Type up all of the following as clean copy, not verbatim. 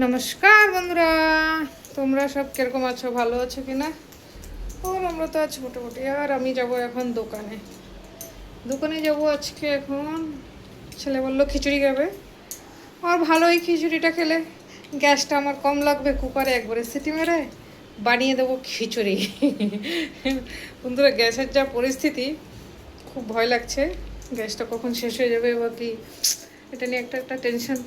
নমস্কার বন্ধুরা, তোমরা সব কিরকম আছো? ভালো আছো কিনা? আর আমরা তো আছি মোটামুটি। আর আমি যাব এখন দোকানে যাব আজকে। এখন ছেলে বললো খিচুড়ি খাবে, আর ভালোই খিচুড়িটা খেলে গ্যাসটা আমার কম লাগবে। কুকারে একবারে সিটি মেরে বানিয়ে দেবো খিচুড়ি। বন্ধুরা, গ্যাসের যা পরিস্থিতি, খুব ভয় লাগছে। গ্যাসটা কখন শেষ হয়ে যাবে বা কি, এটা নিয়ে একটা একটা টেনশন।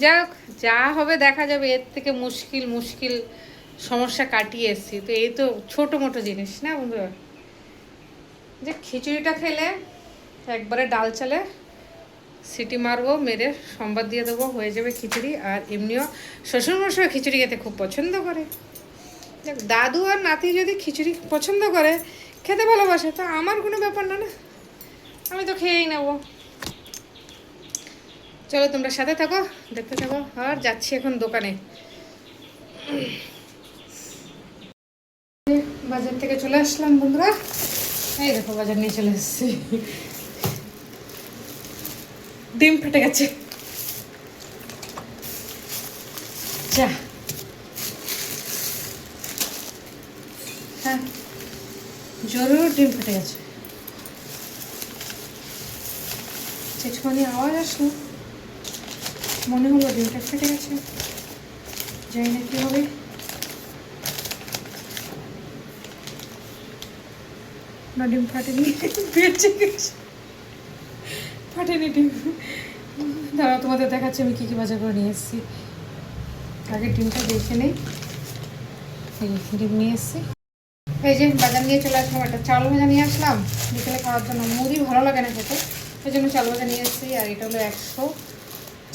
যাক, যা হবে দেখা যাবে। এর থেকে মুশকিল মুশকিল সমস্যা কাটিয়ে এসেছি তো, এই তো ছোটো মোটো জিনিস না বন্ধুরা। যে খিচুড়িটা খেলে একবারে ডাল চালে সিটি মারবো, মেরে সম্বাদ দিয়ে দেবো, হয়ে যাবে খিচুড়ি। আর এমনিও শ্বশুরমশাই খিচুড়ি খেতে খুব পছন্দ করে। দেখ, দাদু আর নাতি যদি খিচুড়ি পছন্দ করে, খেতে ভালোবাসে, তো আমার কোনো ব্যাপার না, না আমি তো খেয়েই নেবো। চলো তোমরা সাথে থাকো, দেখতে থাকো। আর যাচ্ছি এখন দোকানে। বাজার থেকে চলে আসলাম বন্ধুরা, এই দেখো বাজার নিয়ে চলে এসেছি। ডিম ফেটে গেছে, যা। হ্যাঁ, জরুর ডিম ফেটে গেছে। চেঁচমানি আওয়াজ আসলো, মনে হলো ডিমটা ফেটে গেছে। জানি না কি হবে। না, ডিম ফাটেনি, বেঁচে গেছে। ফাটেনি ডিম। দাঁড়াও, তোমাদের দেখাচ্ছি আমি কী কী বাজার করে নিয়ে এসেছি। আগে ডিমটা দেখে নেই। এই ডিম নিয়ে এসেছি। এই যে বাজার নিয়ে চলে আসলাম, একটা চাল ভাজা নিয়ে আসলাম বিকেলে খাওয়ার জন্য। মুড়ি ভালো লাগে না খেতে, সেই জন্য চাল ভাজা নিয়ে এসেছি। আর এটা হলো 100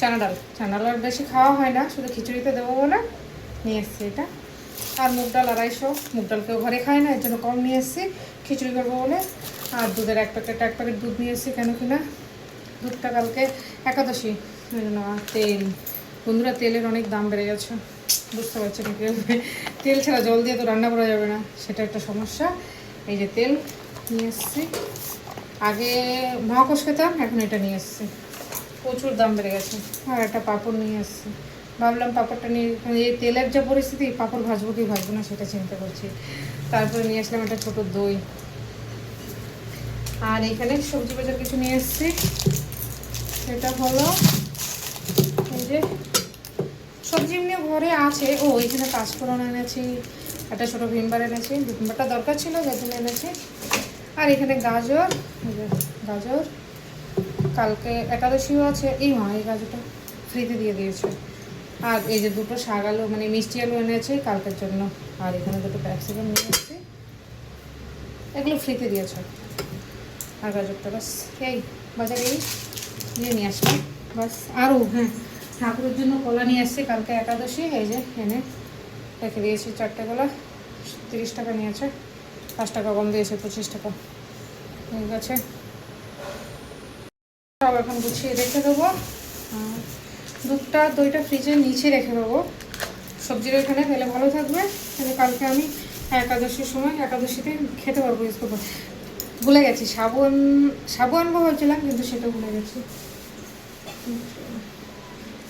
চানা ডাল। চানা ডাল আর বেশি খাওয়া হয় না, শুধু খিচুড়িতে দেবো বলে নিয়ে এসেছি এটা। আর মুগ ডাল 250। মুগ ডাল কেউ ঘরে খায় না, এর জন্য কম নিয়ে এসেছি খিচুড়ি করবো বলে। আর দুধের এক প্যাকেট দুধ নিয়ে এসেছি, কেন কিনা দুধটা কালকে একাদশী, ওই জন্য। আর তেল, বন্ধুরা তেলের অনেক দাম বেড়ে গেছে, বুঝতে পারছি না কীভাবে। তেল ছাড়া জল দিয়ে তো রান্না করা যাবে না, সেটা একটা সমস্যা। এই যে তেল নিয়ে এসেছি। আগে মহাকোষ খেতাম, এখন এটা নিয়ে এসেছি। প্রচুর দাম বেড়ে গেছে। আর একটা পাঁপড় নিয়ে এসেছি। ভাবলাম পাঁপড়টা নিয়ে, এই তেলের যা পরিস্থিতি, পাঁপড় ভাজবো কি ভাজবো না সেটা চিন্তা করছি। তারপরে নিয়ে আসলাম একটা ছোটো দই। আর এখানে সবজি বাজার কিছু নিয়ে এসেছি। সেটা হলো এই যে সবজি এমনি ঘরে আছে। ও, এখানে পাঁচফোড়ন এনেছি, একটা ছোটো ভিমবার এনেছি। ভিমবারটা দরকার ছিল, যার জন্য এনেছি। আর এখানে গাজর, গাজর কালকে একাদশীও আছে। এই গাজরটা ফ্রিতে দিয়ে দিয়েছে। আর এই যে দুটো শাক আলু, মানে মিষ্টি আলু এনেছি কালকের জন্য। আর এখানে দুটো ক্যাপসিকাম নিয়ে এসেছি, এগুলো ফ্রিতে দিয়েছে। আর গাজরটা বাস, এই বাজারে এই নিয়ে আসলাম বাস। আরও হ্যাঁ, ঠাকুরের জন্য কলা নিয়ে এসেছি, কালকে একাদশী। এই যে এনে রেখে দিয়েছি 4টে কলা। 30 টাকা নিয়েছে, 5 টাকা কম দিয়েছে, 25 টাকা হয়ে গেছে। সব এখন গুছিয়ে রেখে দেবো। দুধটা দইটা ফ্রিজের নিচে রেখে দেবো, সবজির ওইখানে ফেলে ভালো থাকবে। তাহলে কালকে আমি একাদশীর সময়, একাদশীতে খেতে পারবো ইউজ করবো। ভুলে গেছি সাবু আনবো ভাবছিলাম, কিন্তু সেটা ভুলে গেছি।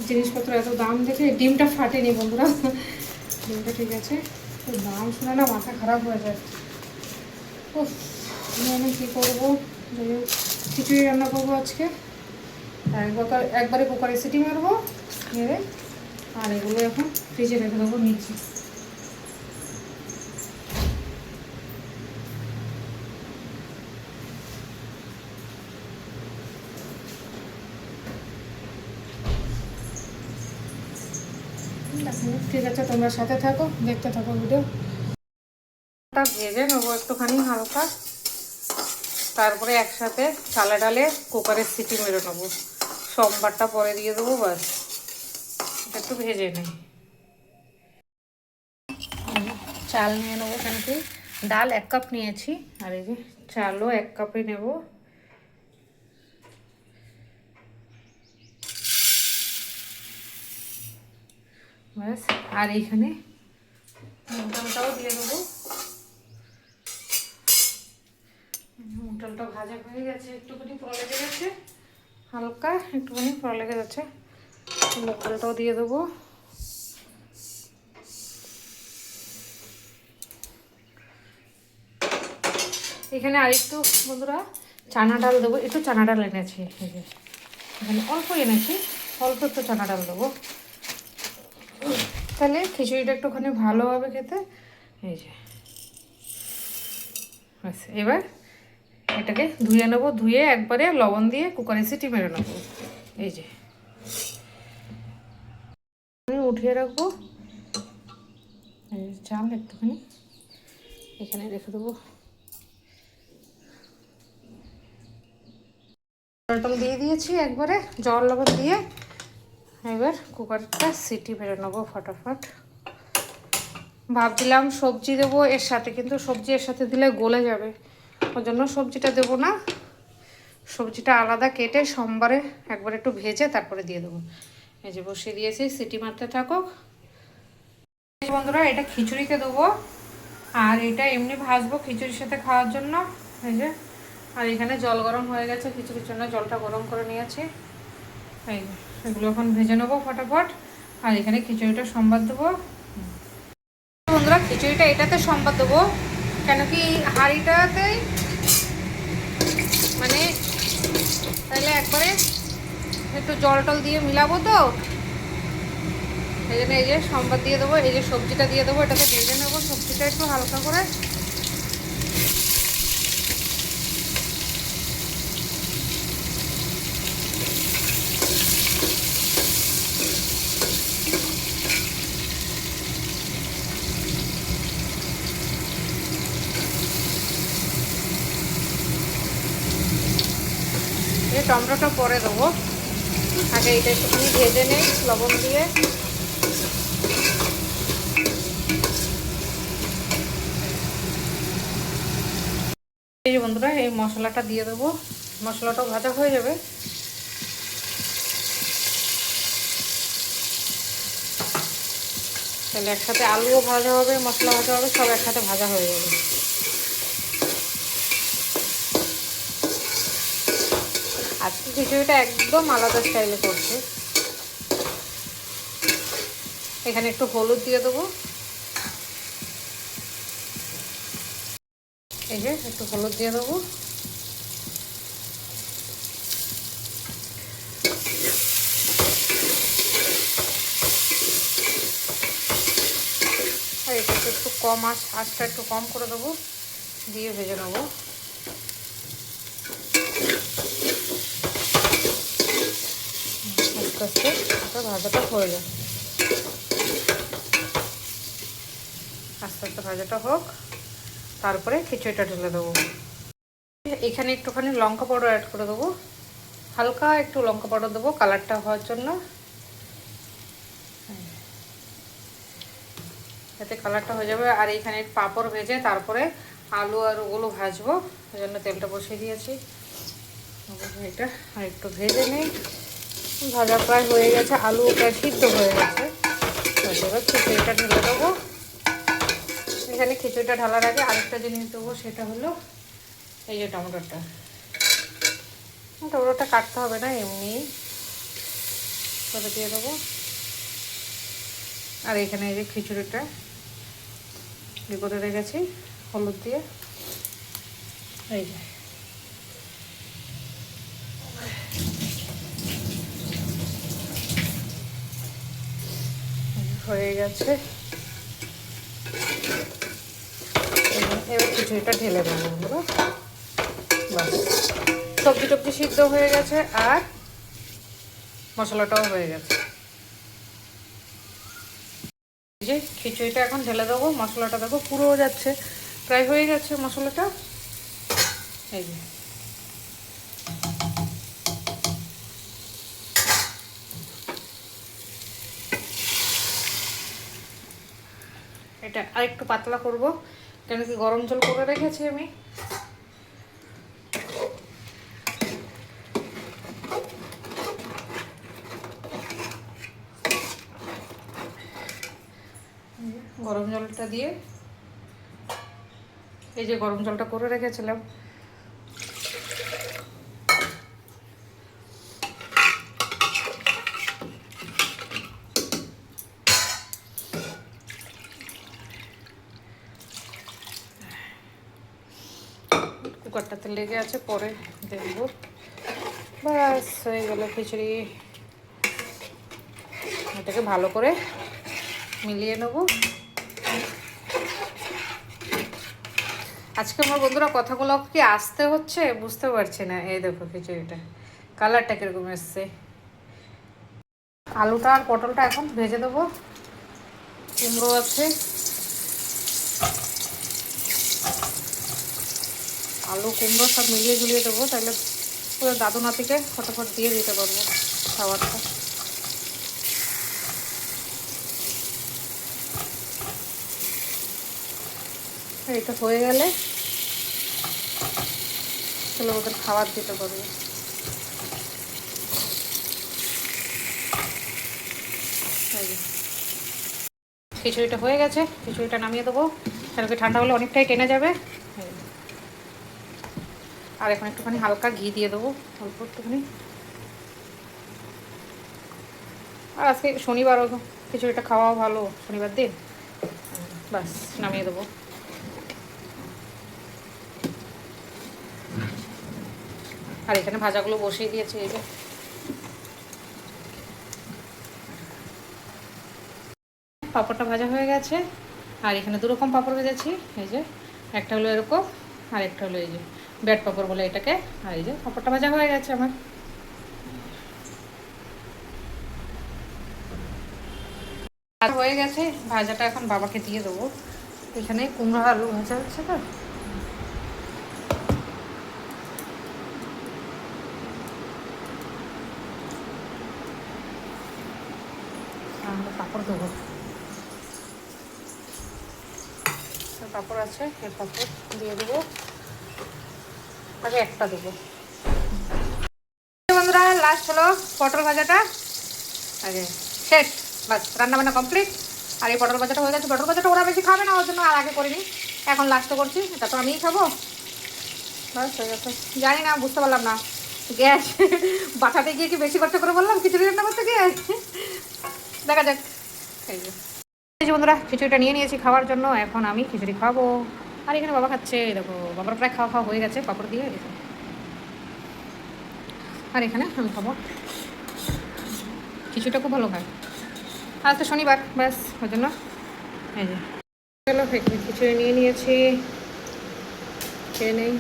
জিনিসপত্র এত দাম দেখে ডিমটা ফাটেনি বন্ধুরা, ডিমটা ঠিক আছে। তো দাম শুনে না মাথা খারাপ হয়ে যায়। ও, আমি কী করবো, খিচুড়ি রান্না করবো আজকে। একবারে কুকারে সিটি মারবো, মেরে। আর এগুলো এখন ফ্রিজে রেখে দেবো নিচে। ঠিক আছে, তোমরা সাথে থাকো, দেখতে থাকো ভিডিও। ভেজে নেবো একটুখানি হালকা, তারপরে একসাথে চালে ডালে কুকারের সিটি মেরে নেবো। সোমবারটা পরে দিয়ে দেবো, বাস। এটা একটু ভেজে নেই। চাল নিয়ে নেবো, কেন কি ডাল 1 কাপ নিয়েছি, আর এই যে চালও 1 কাপই নেব। ব্যাস। আর এইখানে মুগ ডালটাও দিয়ে দেবো। মুগ ডালটা ভাজা হয়ে গেছে, একটুখানি পোড়া লেগে গেছে, হালকা একটুখানি পোড়া লেগে যাচ্ছে। মুগ ডালটাও দিয়ে দেবো। এখানে আরেকটু বন্ধুরা চানা ডাল দেবো, একটু চানা ডাল এনেছি, এই যে এখানে অল্প এনেছি, অল্প একটু চানা ডাল দেবো, তাহলে খিচুড়িটা একটুখানি ভালো হবে খেতে। এই যে ব্যাস, এবার এটাকে ধুয়ে নেবো, ধুয়ে একবারে লবণ দিয়ে কুকারে সিটি মেরে নেবো। এই যে আমি উঠিয়ে রাখবো, চাল একটুখানি এখানে রেখে দেবো। জলটল দিয়ে দিয়েছি একবারে, জল লবণ দিয়ে। এবার কুকারটা সিটি মেরে নেবো ফটাফট। ভাবছিলাম সবজি দেবো এর সাথে, কিন্তু সবজি এর সাথে দিলে গলে যাবে, ওর জন্য সবজিটা দেবো না। সবজিটা আলাদা কেটে সোমবারে একবার একটু ভেজে তারপরে দিয়ে দেবো। এই যে বসিয়ে দিয়েছি, সিটি মারতে থাকুক। বন্ধুরা এটা খিচুড়িতে দেবো, আর এটা এমনি ভাজবো খিচুড়ির সাথে খাওয়ার জন্য। এই যে, আর এখানে জল গরম হয়ে গেছে, খিচুড়ির জন্য জলটা গরম করে নিয়েছি। এই এগুলো এখন ভেজে নেবো ফটাফট। আর এখানে খিচুড়িটা সম্বাদ দেবো। বন্ধুরা খিচুড়িটা এটাতে সম্বাদ দেবো, কেন কি হাঁড়িটাতে মানে তাহলে একবারে একটু জল টল দিয়ে মিলাবো, তো এই জন্য এই যে সম্বাদ দিয়ে দেবো। এই যে সবজিটা দিয়ে দেবো, এটাকে ভেজে নেবো সবজিটা একটু হালকা করে। এই টমেটোটা পরে দেবো, আগে এটা একটুখানি ভেজে নেই লবণ দিয়ে। এই যে বন্ধুরা এই মশলাটা দিয়ে দেবো, মশলাটাও ভাজা হয়ে যাবে। তাহলে একসাথে আলুও ভাজা হবে, মশলা ভাজা হবে, সব একসাথে ভাজা হয়ে যাবে। আজকে খিচুড়িটা একদম আলাদা স্টাইলে করছি। এখানে একটু হলুদ দিয়ে দেবো, এই যে একটু হলুদ দিয়ে দেবো। আর এটা একটু কম আঁচটা একটু কম করে দেবো, দিয়ে ভেজে নেবো। আস্তে আস্তে এটা ভাজাটা হয়ে যায়, আস্তে আস্তে ভাজাটা হোক, তারপরে খিচুড়িটা ঢেলে দেবো। এখানে একটুখানি লঙ্কা পাউডার অ্যাড করে দেবো, হালকা একটু লঙ্কা পাউডার দেবো কালারটা হওয়ার জন্য, এতে কালারটা হয়ে যাবে। আর এইখানে পাঁপড় ভেজে তারপরে আলু আর ওগুলো ভাজবো, ওই জন্য তেলটা বসিয়ে দিয়েছি। এটা আর একটু ভেজে নিই, ভাজা প্রায় হয়ে গেছে, আলু প্রায় সিদ্ধ হয়ে গেছে। এবার খিচুড়িটা ঢেলে দেবো। এখানে খিচুড়িটা ঢালার আগে আরেকটা জিনিস দেবো, সেটা হলো এই যে টমেটোটা। টমেটোটা কাটতে হবে না, এমনি করে দিয়ে দেবো। আর এখানে এই যে খিচুড়িটা করে রেখেছি হলুদ দিয়ে, এই যে হয়ে গেছে। এবার খিচুড়িটা ঢেলে দেবো। বাস, সবজি টবজি সিদ্ধ হয়ে গেছে আর মশলাটাও হয়ে গেছে। এই যে খিচুড়িটা এখন ঢেলে দেবো, মশলাটা দেখো পুরো যাচ্ছে, প্রায় হয়ে গেছে মশলাটা। এই যে এটা আরেকটু পাতলা করব, কেন কি গরম জল করে রেখেছি আমি। গরম জলটা দিয়ে, এই যে গরম জলটা করে রেখেছিলাম, কুকারটাতে লেগে আছে, পরে দেখবো। ব্যাস হয়ে গেল খিচুড়ি। এটাকে ভালো করে মিলিয়ে নেব। আজকে আমার বন্ধুরা কথাগুলো কি আসতে হচ্ছে বুঝতে পারছি না। এই দেখো খিচুড়িটা কালারটা কিরকম এসছে। আলুটা আর পটলটা এখন ভেজে দেবো। কুমড়ো আছে, আলু কুমড়ো সব মিলিয়ে ঝুলিয়ে দেবো, তাহলে পুরো দাদু নাতিকে ফটাফট দিয়ে দিতে পারবো খাবারটা। এটা হয়ে গেলে তাহলে ওদের খাবার দিতে পারবো। খিচুড়িটা হয়ে গেছে, খিচুড়িটা নামিয়ে দেবো, তাহলে ঠান্ডা হলে অনেকটাই টেনে যাবে। আর এখন একটুখানি হালকা ঘি দিয়ে দেবো, অল্প একটুখানি। আর আজকে শনিবারও খিচুড়িটা খাওয়াও ভালো, শনিবার দিন। বাস নামিয়ে দেবো। আর এখানে ভাজাগুলো বসিয়ে দিয়েছি। এই যে পাঁপড়টা ভাজা হয়ে গেছে। আর এখানে দু রকম পাঁপড় ভেজেছি। এই যে একটা হলো এরকম, আর একটা হলো এই যে ব্যাট পাঁপড় বলে এটাকে। আর এই যে পাঁপড়টা ভাজা হয়ে গেছে আমার। হয়ে গেছে ভাজাটা, এখন বাবাকে দিয়ে দেবো। এখানে কুমড়ো আলু ভাজা হচ্ছে তো। পাঁপড় দেবো, পাঁপড় আছে, এই পাঁপড় দিয়ে দেবো। আগে একটা দেবো। বন্ধুরা লাস্ট হলো পটল ভাজাটা। আগে শেষ, বাস রান্নাবান্না কমপ্লিট। আর এই পটল ভাজাটা হয়ে গেছে। পটল ভাজাটা ওরা বেশি খাবে না, ওর জন্য আর আগে করিনি, এখন লাস্টে করছি। এটা তো আমিই খাবো। বাস হয়ে গেছে। জানি না, বুঝতে পারলাম না গ্যাস বাঁচাতে গিয়ে কি বেশি খরচা করে বললাম খিচুড়ি রান্না করতে গিয়ে। দেখা যাক। এই যে বন্ধুরা খিচুড়িটা নিয়ে নিয়েছি খাওয়ার জন্য, এখন আমি খিচুড়ি খাবো। আর এখানে বাবা খাচ্ছে, দেখো বাবার প্রায় খাওয়া খাওয়া হয়ে গেছে পাঁপড় দিয়ে। আর এখানে আমি খাবো। খিচুড়িটা খুব ভালো খায়। আজ তো শনিবার, ব্যাস ওই জন্য। এই যে চলো খিচুড়ি নিয়ে নিয়েছি, খেয়ে নেই।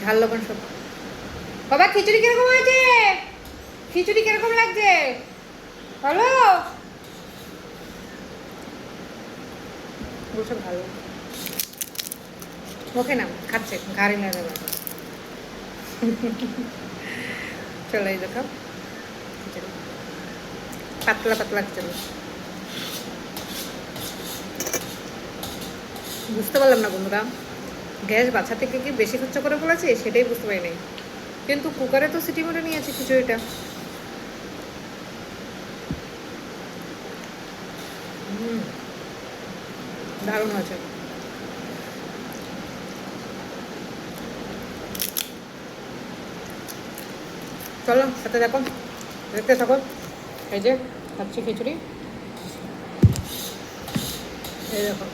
ঝাল লবণ সব। বাবা খিচুড়ি কিরকম হয়েছে? খিচুড়ি কিরকম লাগছে বলো? বলছে ভালো। ওকে না খাচ্ছে, ঘাড়ি লাগে না। চলো এই দেখো খিচুড়ি, পাতলা পাতলা খিচুড়ি। বুঝতে পারলাম না বন্ধুরা, গ্যাস বাঁচাতে কি বেশি খরচা করে বলেছে সেটাই বুঝতে পারি নাই। কিন্তু কুকারে তো সিটি মেরে নিয়েছি খিচুড়িটা। দারুণ আছে। চলো সাথে দেখো, দেখতে থাকো। এই যে খাচ্ছি খিচুড়ি, এই দেখো।